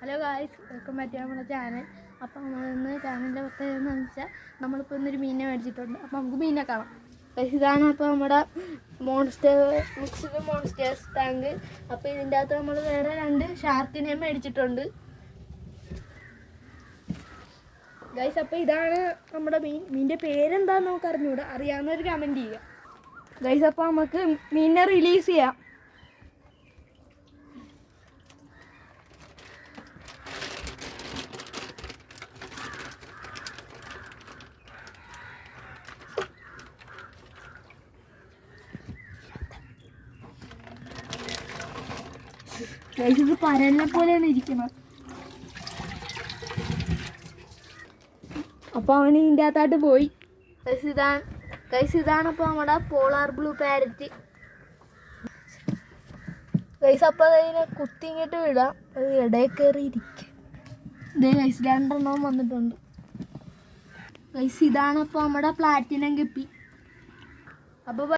Hello guys, welcome back to നമ്മുടെ channel. അപ്പോൾ നമ്മളിന്ന് ചാനലിൻ്റെ പ്രത്യേകത എന്താണെന്ന് വെച്ചാൽ നമ്മളിപ്പോൾ ഇന്നൊരു മീനിനെ മേടിച്ചിട്ടുണ്ട്. അപ്പോൾ നമുക്ക് മീനിനെ കാണാം. ഇതാണ് അപ്പോൾ നമ്മുടെ മിക്സ്ഡ് മോൺസ്റ്റേഴ്സ് ടാങ്ക്. അപ്പോൾ ഇതിൻ്റെ അകത്ത് നമ്മൾ വേറെ 2 ഷാർക്കിനെയും മേടിച്ചിട്ടുണ്ട് ഗൈസ്. അപ്പോൾ ഇതാണ് നമ്മുടെ മീനിൻ്റെ പേരെന്താണെന്ന് നമുക്ക് അറിഞ്ഞൂടാ. അറിയാവുന്നവർ കമൻറ്റ് ചെയ്യുക ഗൈസ്. അപ്പോൾ നമുക്ക് മീനിനെ റിലീസ് ചെയ്യാം. ഇത് പരലിനെ പോലെയാണ് ഇരിക്കുന്നത്. അപ്പോൾ അവൻ ഇതിൻ്റെ അകത്തായിട്ട് പോയി. ഇതാണ് അപ്പോൾ നമ്മുടെ പോളാർ ബ്ലൂ പാരറ്റ് ഗൈസ്. അപ്പോൾ അതിനെ കുത്തിങ്ങിട്ട് വിടാം. അത് ഇടയിൽ കയറി ഇരിക്കും. ഇതേ ഗൈസ് 2 എണ്ണവും വന്നിട്ടുണ്ട് ഗൈസ്. ഇതാണ് അപ്പോൾ നമ്മുടെ പ്ലാറ്റിനം ഗപ്പി. അപ്പോൾ